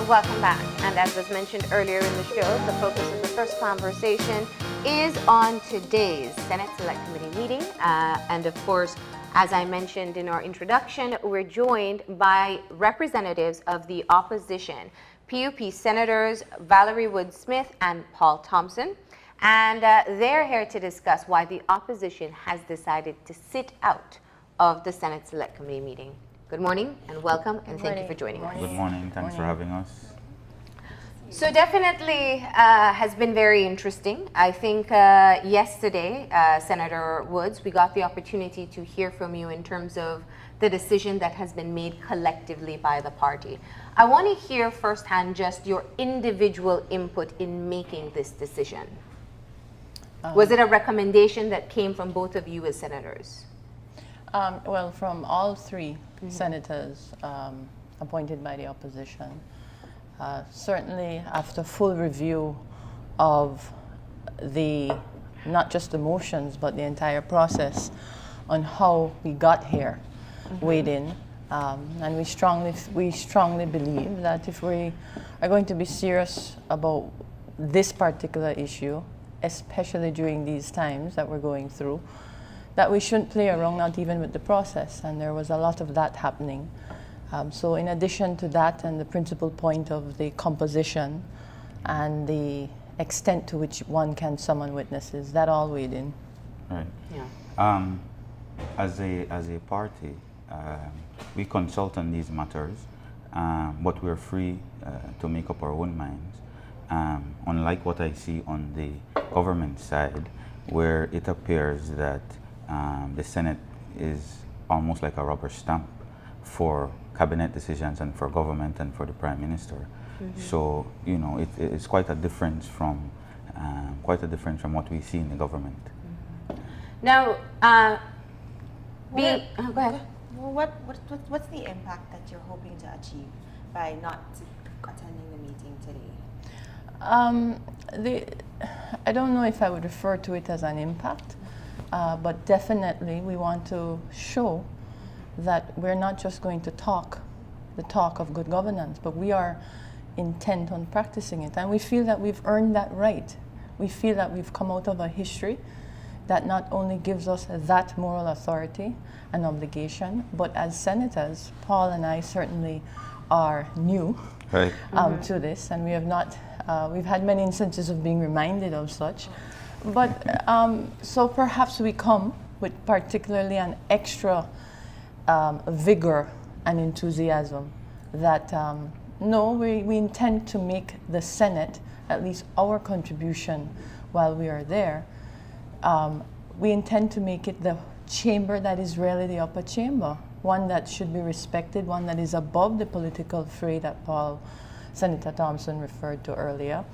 Welcome back. And as was mentioned earlier in the show, the focus of the first conversation is on today's Senate Select Committee meeting. And of course, as I mentioned in our introduction, we're joined by representatives of the opposition, P.U.P Senators Valerie Wood-Smith and Paul Thompson. And they're here to discuss why the opposition has decided to sit out of the Senate Select Committee meeting. Good morning and welcome, and thank you for joining us. Good morning, thanks for having us. So definitely has been very interesting. I think yesterday, Senator Woods, we got the opportunity to hear from you in terms of the decision that has been made collectively by the party. I want to hear firsthand just your individual input in making this decision. Was it a recommendation that came from both of you as senators? Well, from all three senators appointed by the opposition, certainly after full review of not just the motions, but the entire process on how we got here, weighed in, and we strongly believe that if we are going to be serious about this particular issue, especially during these times that we're going through, that we shouldn't play around, not even with the process, and there was a lot of that happening. So in addition to that and the principal point of the composition and the extent to which one can summon witnesses, that all weighed in. Right. Yeah. As a party, we consult on these matters, but we're free to make up our own minds. Unlike what I see on the government side, where it appears that the Senate is almost like a rubber stamp for cabinet decisions and for government and for the Prime Minister. So, you know, it's quite a difference from what we see in the government. Now, go ahead. Well, what's the impact that you're hoping to achieve by not attending the meeting today? I don't know if I would refer to it as an impact, but definitely we want to show that we're not just going to talk the talk of good governance, but we are intent on practicing it. And we feel that we've earned that right. We feel that we've come out of a history that not only gives us that moral authority and obligation, but as senators, Paul and I certainly are new to this, and we have not, we've had many instances of being reminded of such. But so perhaps we come with particularly an extra vigor and enthusiasm that no, we intend to make the Senate, at least our contribution while we are there, we intend to make it the chamber that is really the upper chamber, one that should be respected, one that is above the political fray that Senator Thompson referred to earlier,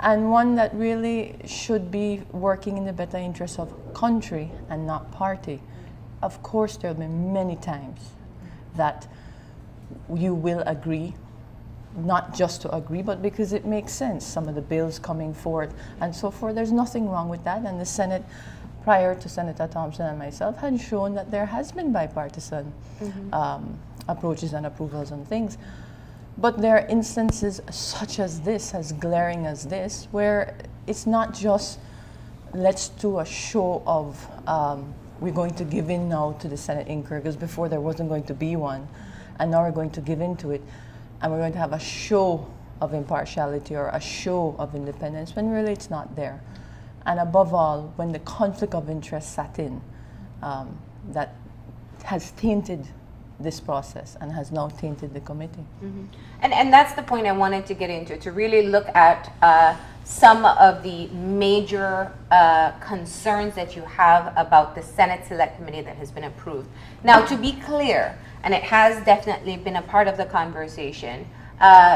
and one that really should be working in the better interest of country and not party. Of course, there will be many times that you will agree, not just to agree, but because it makes sense, some of the bills coming forth and so forth. There's nothing wrong with that, and the Senate, prior to Senator Thompson and myself, had shown that there has been bipartisan approaches and approvals on things. But there are instances such as this, as glaring as this, where it's not just let's do a show of we're going to give in now to the Senate inquiry, because before there wasn't going to be one, and now we're going to give in to it, and we're going to have a show of impartiality or a show of independence, when really it's not there. And above all, when the conflict of interest sat in, that has tainted this process and has now tainted the committee. And that's the point I wanted to get into, to really look at some of the major concerns that you have about the Senate Select Committee that has been approved. Now, to be clear, and it has definitely been a part of the conversation,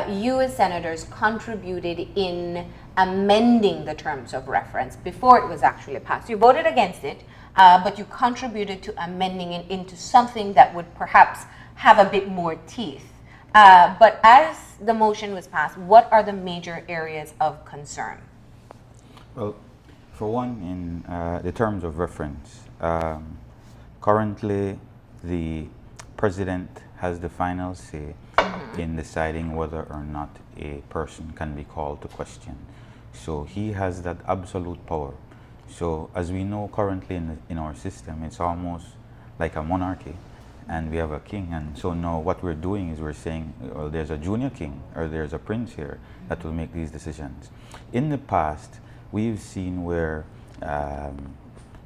you as senators contributed in amending the terms of reference before it was actually passed. You voted against it, but you contributed to amending it into something that would perhaps have a bit more teeth. But as the motion was passed, what are the major areas of concern? Well, for one, in the terms of reference, currently the President has the final say in deciding whether or not a person can be called to question. So he has that absolute power. So as we know currently in our system, it's almost like a monarchy, and we have a king. And so now what we're doing is we're saying, well, there's a junior king or there's a prince here that will make these decisions. In the past, we've seen where,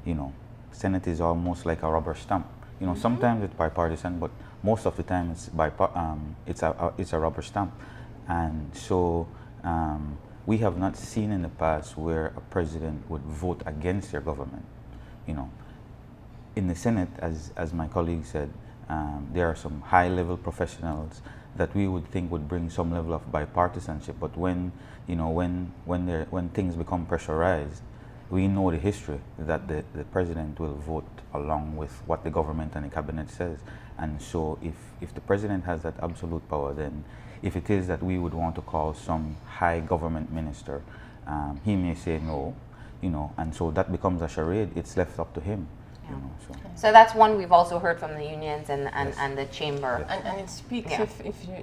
you know, Senate is almost like a rubber stamp. You know, sometimes it's bipartisan, but most of the time it's a rubber stamp. And so we have not seen in the past where a president would vote against their government. You know, in the Senate, as my colleague said, there are some high-level professionals that we would think would bring some level of bipartisanship. But when, you know, when things become pressurized, we know the history that the president will vote along with what the government and the cabinet says. And so if the president has that absolute power, then if it is that we would want to call some high government minister, he may say no, you know, and so that becomes a charade. It's left up to him. You know, so that's one we've also heard from the unions and the chamber. Yes. And it speaks,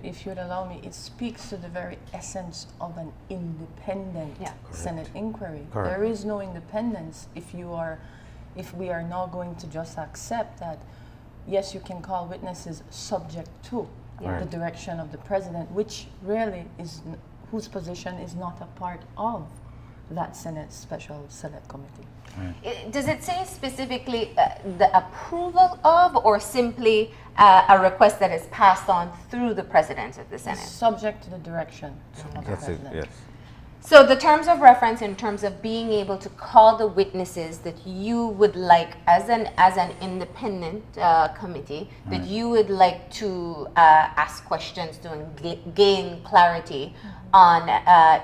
if you'd allow me, it speaks to the very essence of an independent Senate inquiry. Correct. There is no independence if we are now going to just accept that, yes, you can call witnesses subject to the direction of the president, which really is, whose position is not a part of that Senate Special Select Committee. Does it say specifically the approval of, or simply a request that is passed on through the president of the Senate? Subject to the direction of the that's it, president. yes. So the terms of reference in terms of being able to call the witnesses that you would like as an independent committee, that you would like to ask questions to gain clarity on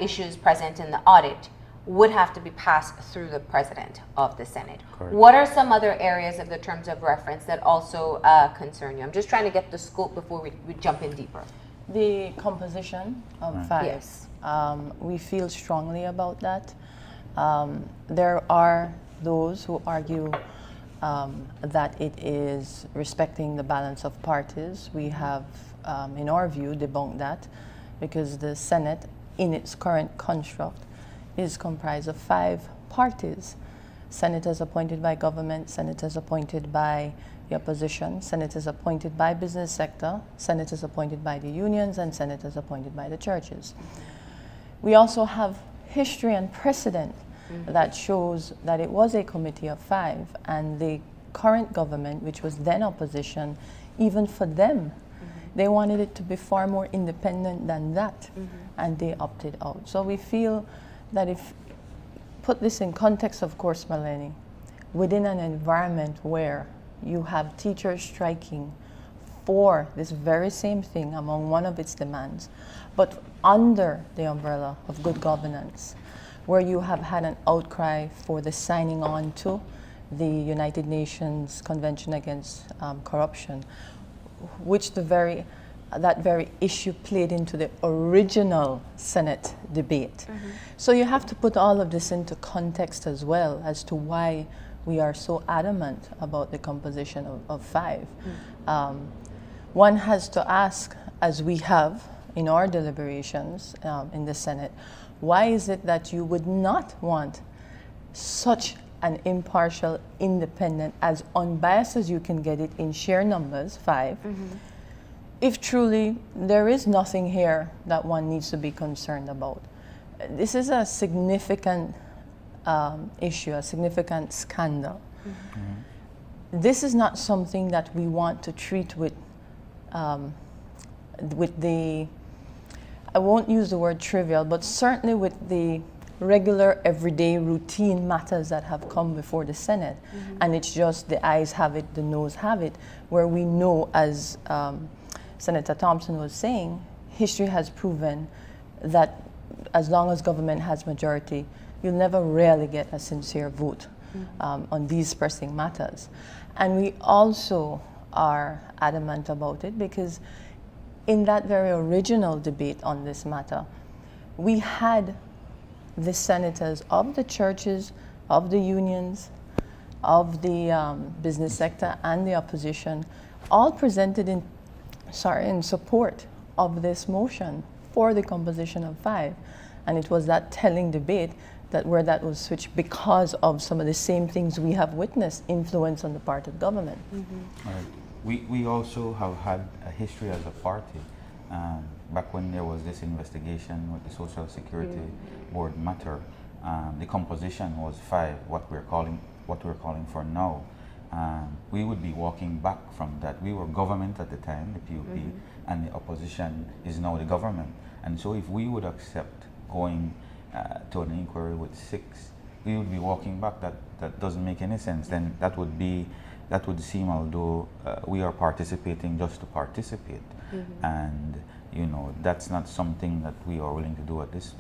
issues present in the audit, would have to be passed through the president of the Senate. Correct. What are some other areas of the terms of reference that also concern you? I'm just trying to get the scope before we jump in deeper. The composition of five. Yes. We feel strongly about that. There are those who argue that it is respecting the balance of parties. We have, in our view, debunked that, because the Senate, in its current construct, is comprised of 5 parties. Senators appointed by government, senators appointed by the opposition, senators appointed by business sector, senators appointed by the unions, and senators appointed by the churches. We also have history and precedent that shows that it was a committee of 5, and the current government, which was then opposition, even for them, they wanted it to be far more independent than that, and they opted out. So we feel that if, put this in context, of course, Melanie, within an environment where you have teachers striking for this very same thing among one of its demands, but under the umbrella of good governance, where you have had an outcry for the signing on to the United Nations Convention Against Corruption, which that very issue played into the original Senate debate. So you have to put all of this into context as well as to why we are so adamant about the composition of 5. One has to ask, as we have in our deliberations in the Senate, why is it that you would not want such an impartial, independent, as unbiased as you can get it in sheer numbers, 5, if truly there is nothing here that one needs to be concerned about? This is a significant issue, a significant scandal. This is not something that we want to treat with the, I won't use the word trivial, but certainly with the regular, everyday, routine matters that have come before the Senate. And it's just the eyes have it, the nose have it, where we know, as Senator Thompson was saying, history has proven that as long as government has majority, you'll never really get a sincere vote on these pressing matters. And we also are adamant about it because in that very original debate on this matter, we had the senators of the churches, of the unions, of the business sector and the opposition, all presented in support of this motion for the composition of 5. And it was that telling debate that where that was switched because of some of the same things we have witnessed, influence on the part of government. Right. We also have had a history as a party. Back when there was this investigation with the Social Security Board matter, the composition was 5, what we're calling for now. We would be walking back from that. We were government at the time, the P.U.P, and the opposition is now the government. And so if we would accept going to an inquiry with 6, we would be walking back. That doesn't make any sense. Then that would seem, although we are participating just to participate, and that's not something that we are willing to do at this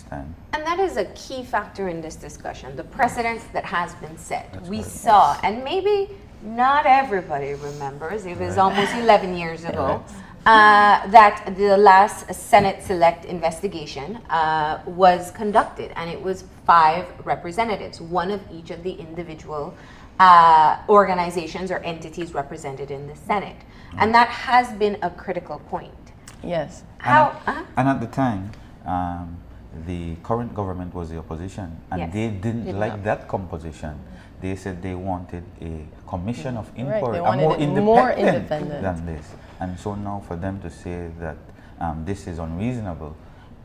time. And that is a key factor in this discussion, the precedence that has been set. That's We right. saw, and maybe not everybody remembers, it was almost 11 years ago, that the last Senate Select investigation was conducted, and it was 5 representatives, one of each of the individual organizations or entities represented in the Senate. And that has been a critical point. Yes. And at the time, the current government was the opposition, and Yes. they didn't Did like not. that composition. They said they wanted a commission of Right, inquiry, they wanted more it independent, more independent. than this. And so now for them to say that this is unreasonable,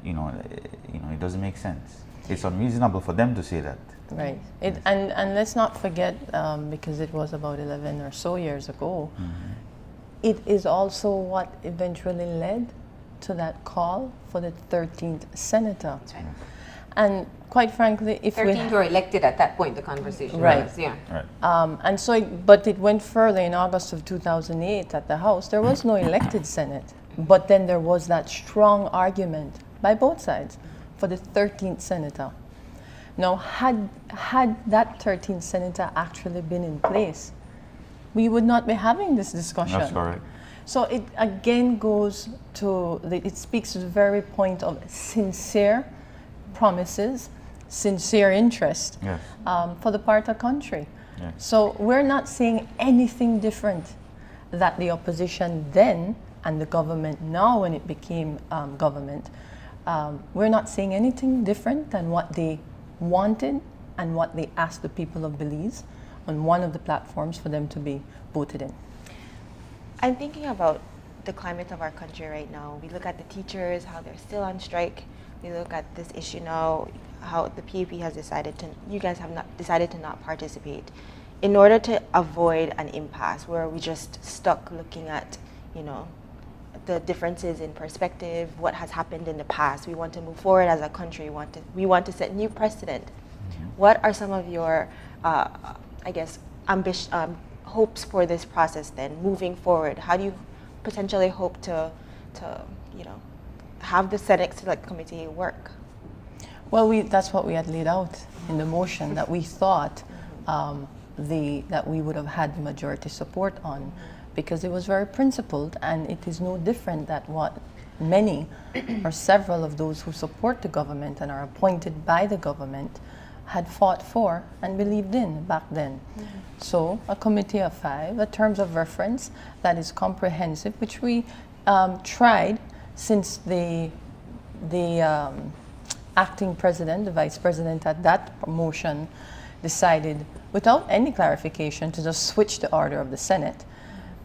it doesn't make sense. It's unreasonable for them to say that. Right. And let's not forget, because it was about 11 or so years ago, it is also what eventually led to that call for the 13th senator. That's right. And quite frankly, if 13 were elected at that point, the conversation Right. was, yeah. Right. and so, but it went further in August of 2008 at the House. There was no elected Senate, but then there was that strong argument by both sides for the 13th senator. Now, had that 13th senator actually been in place, we would not be having this discussion. That's correct. So it again goes to, it speaks to the very point of sincere promises, sincere interest Yes. for the part of country. Yes. So we're not saying anything different that the opposition then and the government now when it became government, we're not saying anything different than what they wanted and what they asked the people of Belize on one of the platforms for them to be voted in. I'm thinking about the climate of our country right now. We look at the teachers, how they're still on strike. We look at this issue now, how the P.U.P has decided to, you guys have not decided to not participate. In order to avoid an impasse where we just stuck looking at, the differences in perspective, what has happened in the past. We want to move forward as a country. We want to set new precedent. What are some of your, hopes for this process then, moving forward? How do you potentially hope to have the Senate Select Committee work? Well, that's what we had laid out in the motion that we thought that we would have had majority support on, because it was very principled, and it is no different than what many or several of those who support the government and are appointed by the government had fought for and believed in back then. So a committee of 5, a terms of reference that is comprehensive, which we tried since the acting president, the vice president at that motion, decided without any clarification to just switch the order of the Senate.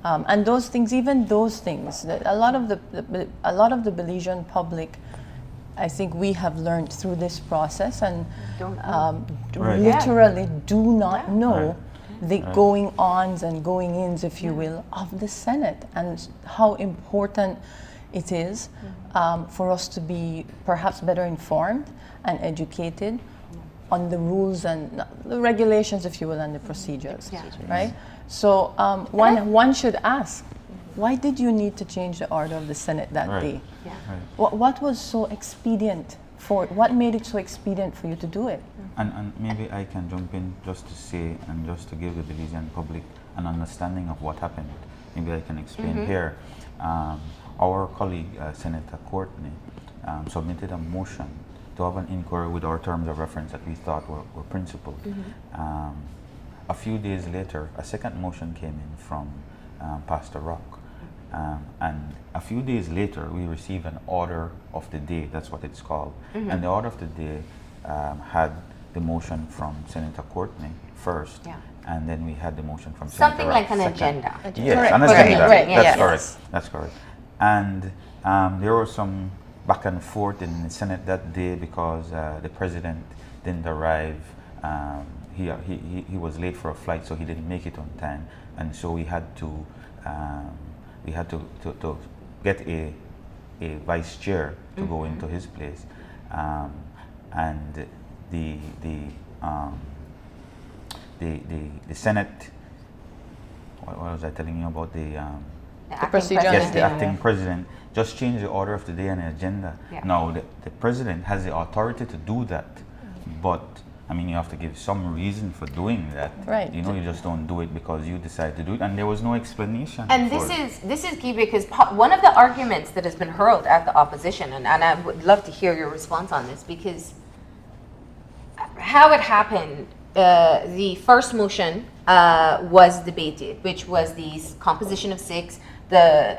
And those things, even those things, a lot of the Belizean public, I think we have learned through this process, and Right. literally do not know Right. the going-ons and going-ins, if you will, of the Senate, and how important it is for us to be perhaps better informed and educated on the rules and the regulations, if you will, and the procedures, Yeah. right? So one should ask, why did you need to change the order of the Senate that Right. day? Yeah. Right. What was so expedient what made it so expedient for you to do it? And maybe I can jump in just to say and just to give the Belizean public an understanding of what happened. Maybe I can explain here. Our colleague, Senator Courtney, submitted a motion to have an inquiry with our terms of reference that we thought were principled. A few days later, a second motion came in from Pastor Rock, And a few days later, we received an order of the day. That's what it's called. And the order of the day had the motion from Senator Courtney first, and then we had the motion from Something Senator like an second. agenda. Yes, Correct. an Correct. agenda. Right. That's Yes. correct. That's correct. And there was some back and forth in the Senate that day because the president didn't arrive. He was late for a flight, so he didn't make it on time, and so we had to get a vice chair to go into his place, and the Senate. What was I telling you about the? acting procedure president. Yes, the acting president just changed the order of the day and the agenda. Yeah. Now, the president has the authority to do that, but I mean, you have to give some reason for doing that. Right. You know, you just don't do it because you decide to do it, and there was no explanation. And for this is key because one of the arguments that has been hurled at the opposition, and I would love to hear your response on this, because how it happened, the first motion was debated, which was the composition of 6, the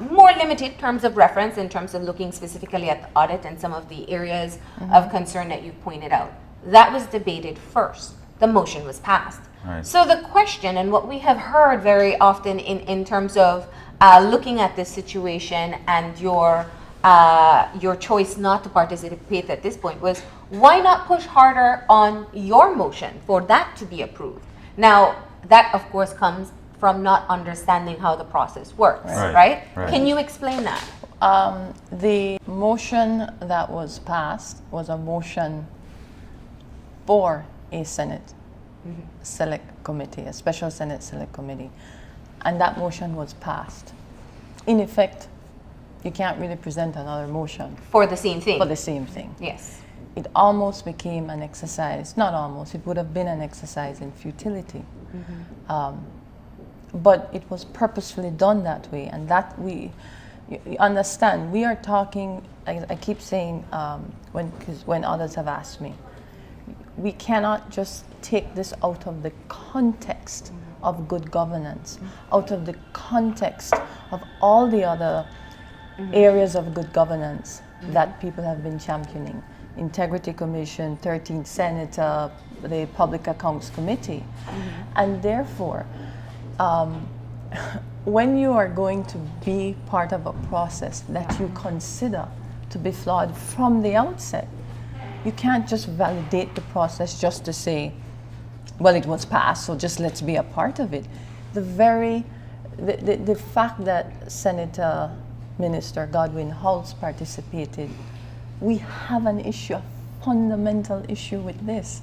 more limited terms of reference in terms of looking specifically at the audit and some of the areas of concern that you pointed out. That was debated first. The motion was passed. Right. So the question, and what we have heard very often in terms of looking at this situation and your choice not to participate at this point, was why not push harder on your motion for that to be approved? Now, that of course comes from not understanding how the process works, right? Can you explain that? The motion that was passed was a motion for a Senate Select Committee, a special Senate Select Committee, and that motion was passed. In effect, you can't really present another motion For the same thing? for the same thing. Yes. It almost became an exercise, not almost, it would have been an exercise in futility. But it was purposefully done that way, and that you understand, we are talking, I keep saying, when others have asked me, we cannot just take this out of the context of good governance, out of the context of all the other areas of good governance that people have been championing. Integrity Commission, 13th Senator, the Public Accounts Committee. And therefore, when you are going to be part of a process that you consider to be flawed from the outset, you can't just validate the process just to say, well, it was passed, so just let's be a part of it. The fact that Senator Minister Godwin House participated, we have an issue, a fundamental issue with this.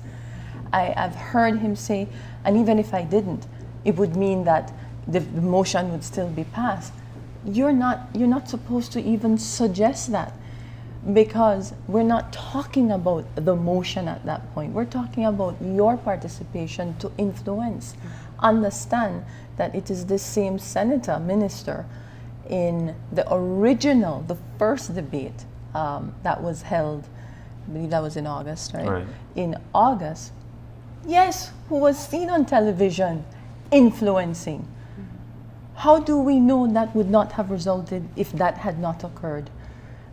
I've heard him say, and even if I didn't, it would mean that the motion would still be passed. You're not supposed to even suggest that, because we're not talking about the motion at that point. We're talking about your participation to influence. Understand that it is this same senator, minister, in the original, the first debate that was held, I believe that was in August, right? In August, yes, who was seen on television influencing. How do we know that would not have resulted if that had not occurred?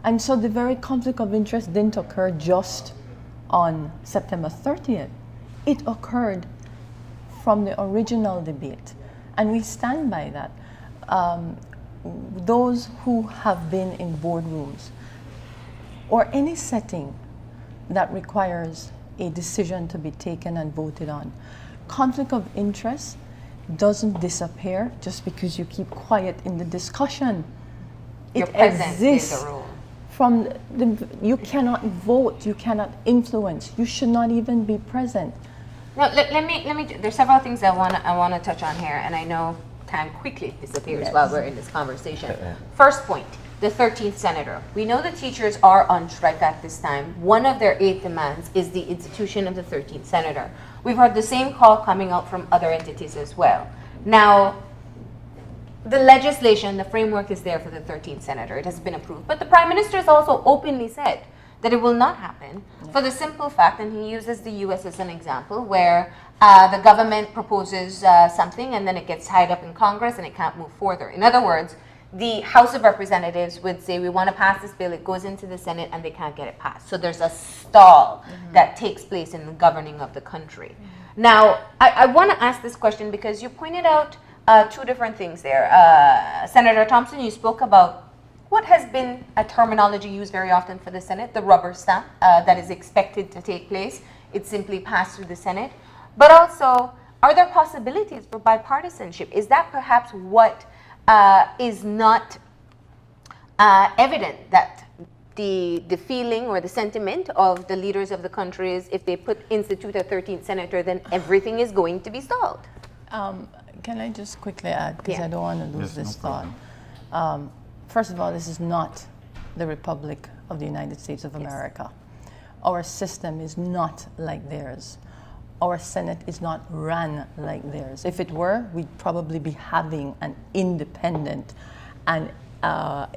And so the very conflict of interest didn't occur just on September 30th. It occurred from the original debate. And we stand by that. Those who have been in boardrooms or any setting that requires a decision to be taken and voted on, conflict of interest doesn't disappear just because you keep quiet in the discussion. Your It presence exists. is a rule. You cannot vote, you cannot influence, you should not even be present. Now, let me. There's several things I want to touch on here, and I know time quickly disappears while we're in this conversation. First point: the 13th senator. We know the teachers are on strike at this time. One of their 8 demands is the institution of the 13th senator. We've heard the same call coming out from other entities as well. Now, the legislation, the framework is there for the 13th senator. It has been approved. But the Prime Minister has also openly said that it will not happen for the simple fact, and he uses the US as an example, where the government proposes something and then it gets tied up in Congress and it can't move further. In other words, the House of Representatives would say, we want to pass this bill, it goes into the Senate, and they can't get it passed. So there's a stall that takes place in the governing of the country. Now, I want to ask this question because you pointed out two different things there. Senator Thompson, you spoke about what has been a terminology used very often for the Senate, the rubber stamp that is expected to take place. It's simply passed through the Senate. But also, are there possibilities for bipartisanship? Is that perhaps what is not evident, that the feeling or the sentiment of the leaders of the country is if they institute a 13th senator, then everything is going to be stalled? Can I just quickly add, because Yeah. I don't want to lose this thought. First of all, this is not the Republic of the United States of America. Our system is not like theirs. Our Senate is not run like theirs. If it were, we'd probably be having an independent and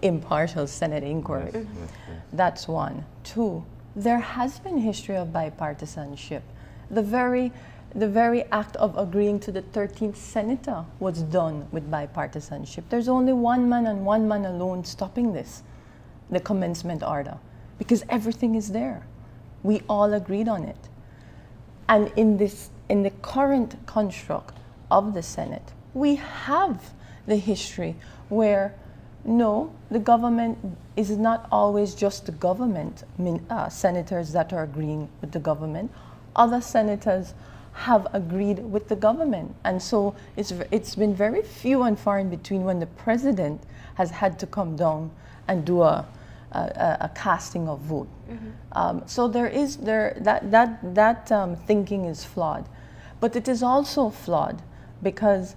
impartial Senate inquiry. Yes, yes. That's one. Two, there has been history of bipartisanship. The very act of agreeing to the 13th senator was done with bipartisanship. There's only one man and one man alone stopping this, the commencement order, because everything is there. We all agreed on it. And in the current construct of the Senate, we have the history where no, the government is not always just the government, senators that are agreeing with the government. Other senators have agreed with the government. And so it's been very few and far in between when the president has had to come down and do a casting of vote. So that thinking is flawed. But it is also flawed because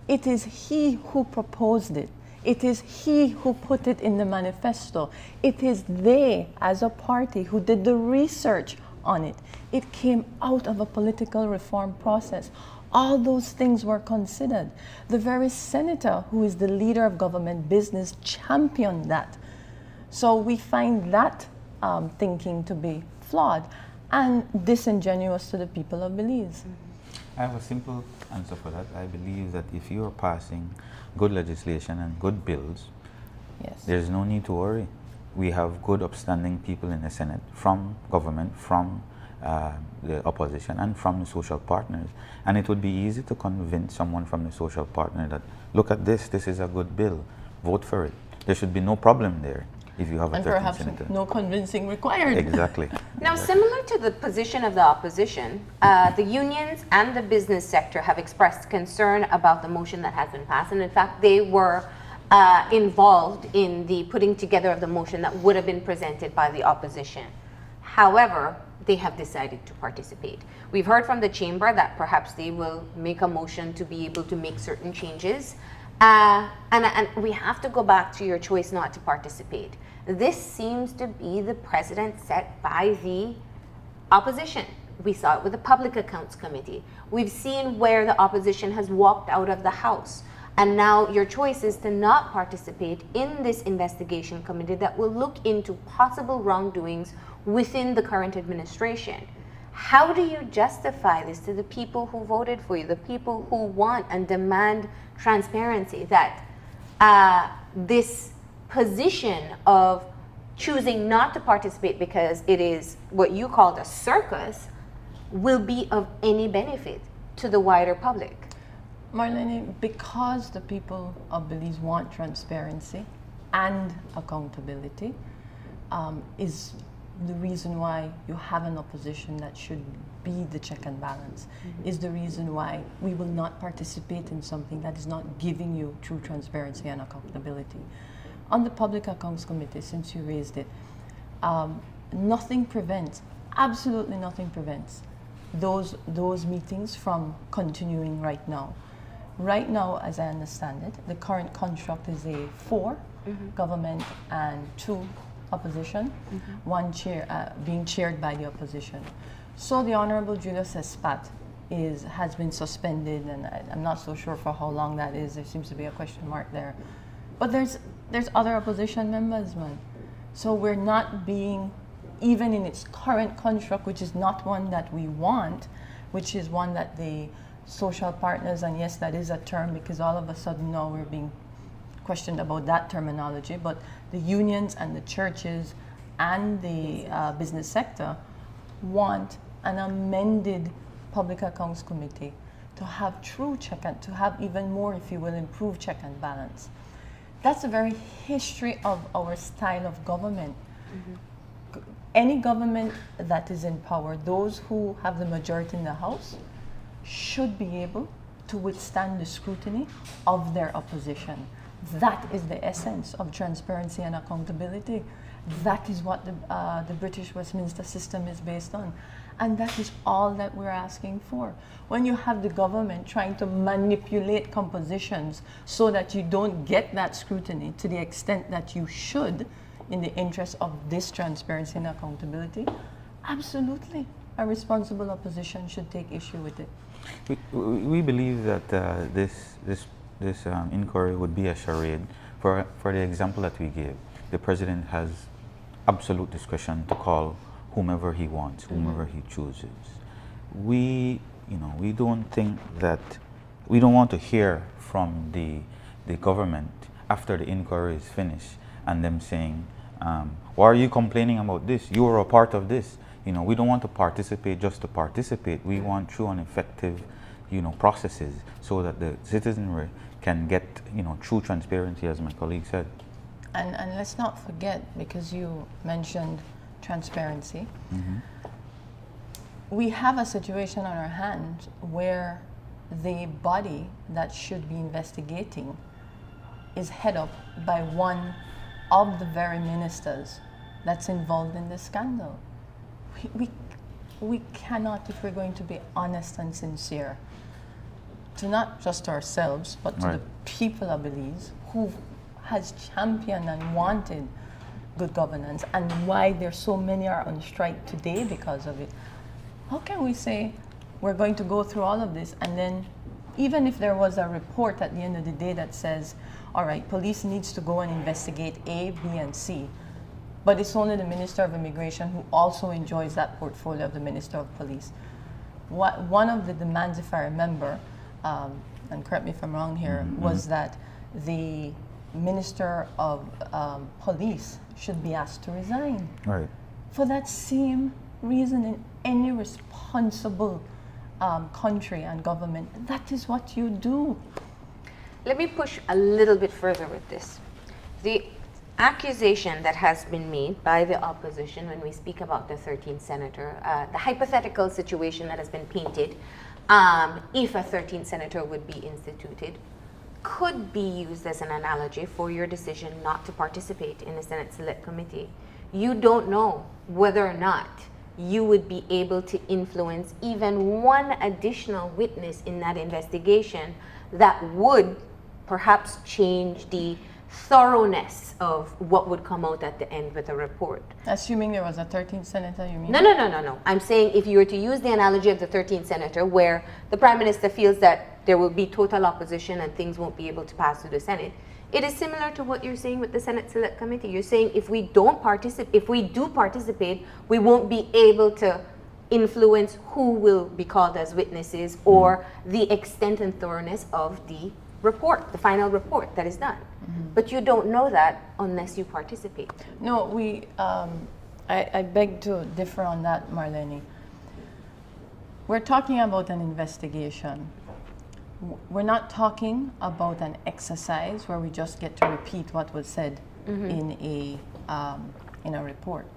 it is he who proposed it. It is he who put it in the manifesto. It is they, as a party, who did the research on it. It came out of a political reform process. All those things were considered. The very senator who is the leader of government business championed that. So we find that thinking to be flawed and disingenuous to the people of Belize. I have a simple answer for that. I believe that if you are passing good legislation and good bills, Yes. there's no need to worry. We have good, upstanding people in the Senate, from government, from the opposition, and from the social partners. And it would be easy to convince someone from the social partner that, look at this is a good bill, vote for it. There should be no problem there if you have a And 13th perhaps senator. no convincing required. Exactly. Now, similar to the position of the opposition, the unions and the business sector have expressed concern about the motion that has been passed. And in fact, they were involved in the putting together of the motion that would have been presented by the opposition. However, they have decided to participate. We've heard from the chamber that perhaps they will make a motion to be able to make certain changes. And we have to go back to your choice not to participate. This seems to be the precedent set by the opposition. We saw it with the Public Accounts Committee. We've seen where the opposition has walked out of the House. And now your choice is to not participate in this investigation committee that will look into possible wrongdoings within the current administration. How do you justify this to the people who voted for you, the people who want and demand transparency, that this position of choosing not to participate because it is what you called a circus will be of any benefit to the wider public? Marlene, because the people of Belize want transparency and accountability, is the reason why you have an opposition that should be the check and balance, is the reason why we will not participate in something that is not giving you true transparency and accountability. On the Public Accounts Committee, since you raised it, nothing prevents, absolutely nothing prevents those meetings from continuing right now. Right now, as I understand it, the current construct is a 4 government and 2 opposition, one chair being chaired by the opposition. So the Honorable Julius Espat has been suspended, and I'm not so sure for how long that is. There seems to be a question mark there. But there's other opposition members, man. So we're not being, even in its current construct, which is not one that we want, which is one that the social partners, and yes, that is a term because all of a sudden now we're being questioned about that terminology, but the unions and the churches and the business sector want an amended Public Accounts Committee to have true check and to have even more, if you will, improved check and balance. That's the very history of our style of government. Any government that is in power, those who have the majority in the House, should be able to withstand the scrutiny of their opposition. That is the essence of transparency and accountability. That is what the British Westminster system is based on. And that is all that we're asking for. When you have the government trying to manipulate compositions so that you don't get that scrutiny to the extent that you should in the interest of this transparency and accountability, absolutely, a responsible opposition should take issue with it. We believe that this inquiry would be a charade. For the example that we gave, the president has absolute discretion to call whomever he wants, whomever he chooses. We don't think that, we don't want to hear from the government after the inquiry is finished and them saying, why are you complaining about this? You are a part of this. We don't want to participate just to participate. We want true and effective, processes so that the citizenry can get, true transparency, as my colleague said. And let's not forget, because you mentioned transparency, we have a situation on our hands where the body that should be investigating is head up by one of the very ministers that's involved in this scandal. We cannot, if we're going to be honest and sincere, to not just ourselves, but to the people of Belize who has championed and wanted good governance, and why there's so many are on strike today because of it. How can we say we're going to go through all of this, and then even if there was a report at the end of the day that says, all right, police needs to go and investigate A, B, and C, but it's only the Minister of Immigration who also enjoys that portfolio of the Minister of Police. One of the demands, if I remember, and correct me if I'm wrong here, was that the Minister of Police should be asked to resign. Right. For that same reason, in any responsible country and government, that is what you do. Let me push a little bit further with this. The accusation that has been made by the opposition when we speak about the 13th senator, the hypothetical situation that has been painted, if a 13th senator would be instituted, could be used as an analogy for your decision not to participate in the Senate Select Committee. You don't know whether or not you would be able to influence even one additional witness in that investigation that would perhaps change the thoroughness of what would come out at the end with a report. Assuming there was a 13th senator, you mean? No. I'm saying if you were to use the analogy of the 13th senator, where the Prime Minister feels that there will be total opposition and things won't be able to pass through the Senate, it is similar to what you're saying with the Senate Select Committee. You're saying if we do participate, we won't be able to influence who will be called as witnesses or the extent and thoroughness of the report, the final report that is done. But you don't know that unless you participate. No, I beg to differ on that, Marlene. We're talking about an investigation. We're not talking about an exercise where we just get to repeat what was said in a report.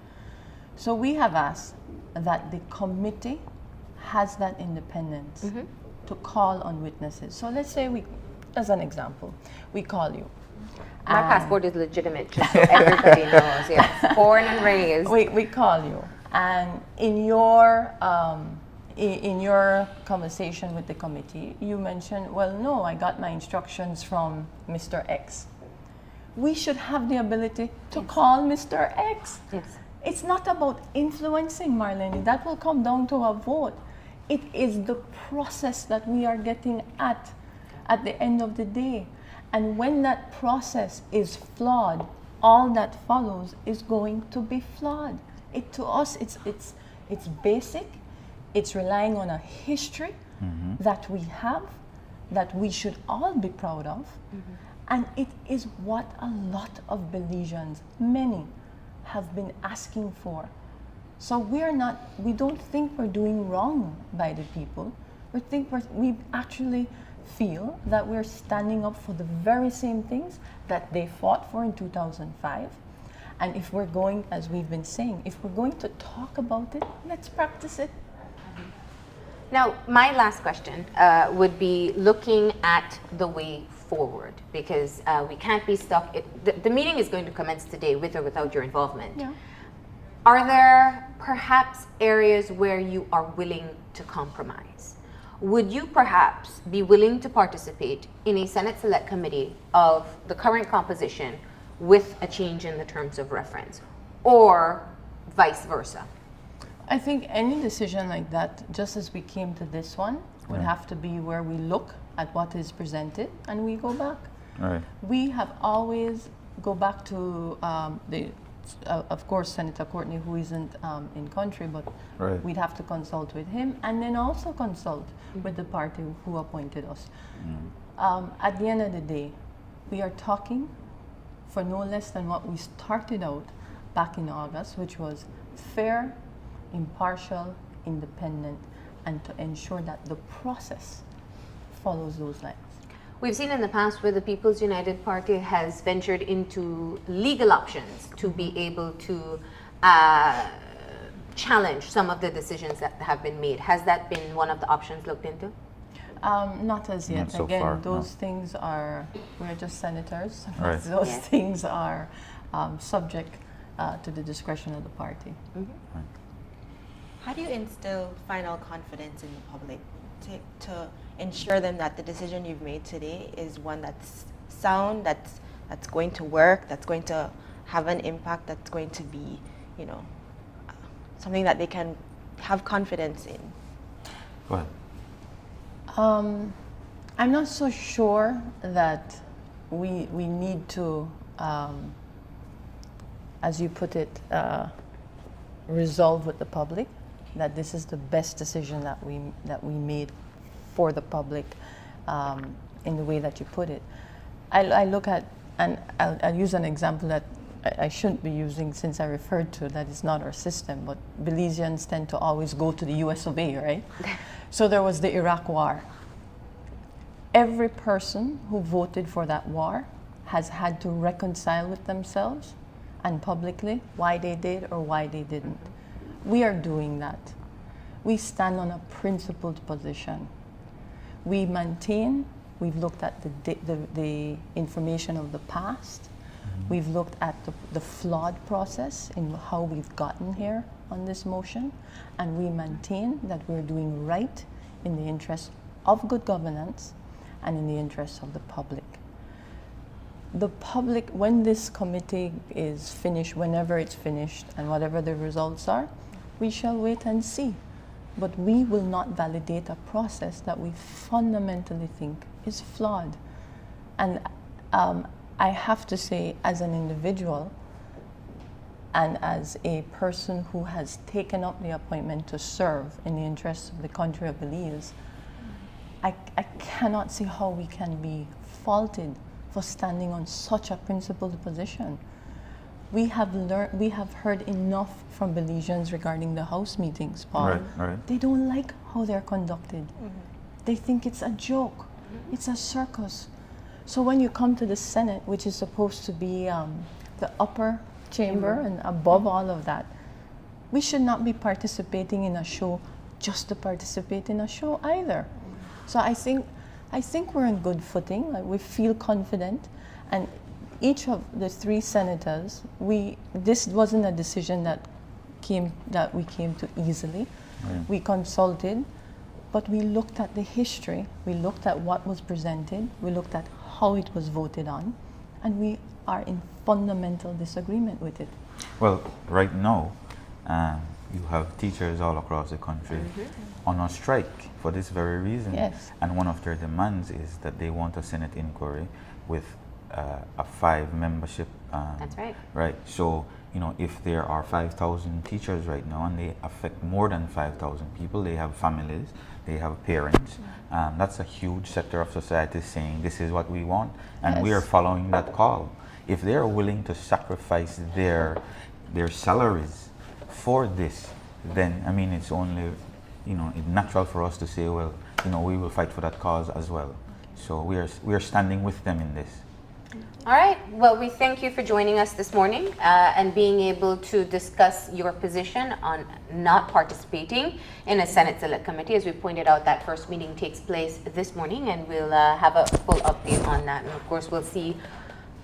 So we have asked that the committee has that independence to call on witnesses. So let's say as an example, we call you. My passport is legitimate, just so everybody knows. Yes, born and raised. We call you, and in your conversation with the committee, you mentioned, well, no, I got my instructions from Mr. X. We should have the ability to call Mr. X. Yes. It's not about influencing, Marlene. That will come down to a vote. It is the process that we are getting at the end of the day. And when that process is flawed, all that follows is going to be flawed. To us, it's basic. It's relying on a history that we have, that we should all be proud of. And it is what a lot of Belizeans, many, have been asking for. So we don't think we're doing wrong by the people. We actually feel that we're standing up for the very same things that they fought for in 2005. And if we're going, as we've been saying, if we're going to talk about it, let's practice it. Now, my last question would be looking at the way forward, because we can't be stuck. The meeting is going to commence today with or without your involvement. Yeah. Are there perhaps areas where you are willing to compromise? Would you perhaps be willing to participate in a Senate Select Committee of the current composition with a change in the terms of reference, or vice versa? I think any decision like that, just as we came to this one, would have to be where we look at what is presented and we go back. Right. We have always go back to of course, Senator Courtney, who isn't in country, but Right. we'd have to consult with him and then also consult with the party who appointed us. At the end of the day, we are talking for no less than what we started out back in August, which was fair, impartial, independent, and to ensure that the process follows those lines. We've seen in the past where the People's United Party has ventured into legal options to be able to challenge some of the decisions that have been made. Has that been one of the options looked into? Not as yet. Not so Again, far, those no. things are, we're just senators. Right. Those Yeah. things are subject to the discretion of the party. How do you instill final confidence in the public to ensure them that the decision you've made today is one that's sound, that's going to work, that's going to have an impact, that's going to be, something that they can have confidence in? Go ahead. I'm not so sure that we need to, as you put it, resolve with the public that this is the best decision that we made for the public in the way that you put it. I look at, and I'll use an example that I shouldn't be using since I referred to that is not our system, but Belizeans tend to always go to the US of A, right? So there was the Iraq War. Every person who voted for that war has had to reconcile with themselves and publicly why they did or why they didn't. We are doing that. We stand on a principled position. We maintain, we've looked at the information of the past. We've looked at the flawed process in how we've gotten here on this motion, and we maintain that we're doing right in the interest of good governance and in the interest of the public. The public, when this committee is finished, whenever it's finished, and whatever the results are, we shall wait and see. But we will not validate a process that we fundamentally think is flawed. And I have to say, as an individual and as a person who has taken up the appointment to serve in the interests of the country of Belize, I cannot see how we can be faulted for standing on such a principled position. We have heard enough from Belizeans regarding the House meetings, Paul. Right. They don't like how they're conducted. They think it's a joke. It's a circus. So when you come to the Senate, which is supposed to be the upper chamber and above all of that, we should not be participating in a show just to participate in a show either. So I think we're in good footing. Like, we feel confident, and each of the three senators, this wasn't a decision that we came to easily. Right. We consulted, but we looked at the history, we looked at what was presented, we looked at how it was voted on, and we are in fundamental disagreement with it. Well, right now, you have teachers all across the country on a strike for this very reason. Yes. And one of their demands is that they want a Senate inquiry with a 5 membership. That's right. Right. So if there are 5,000 teachers right now and they affect more than 5,000 people, they have families, they have parents. That's a huge sector of society saying this is what we want, and we are Yes. following that call. If they are willing to sacrifice their salaries for this, then I mean it's only it's natural for us to say, well, we will fight for that cause as well. So we are standing with them in this. All right. Well, we thank you for joining us this morning and being able to discuss your position on not participating in a Senate Select Committee. As we pointed out, that first meeting takes place this morning, and we'll have a full update on that. And of course, we'll see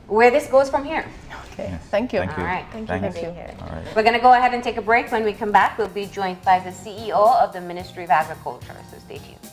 where this goes from here. Okay, Yes. thank you. Thank you. All right. Thank you for Thanks. being here. All right. We're going to go ahead and take a break. When we come back, we'll be joined by the CEO of the Ministry of Agriculture. So stay tuned.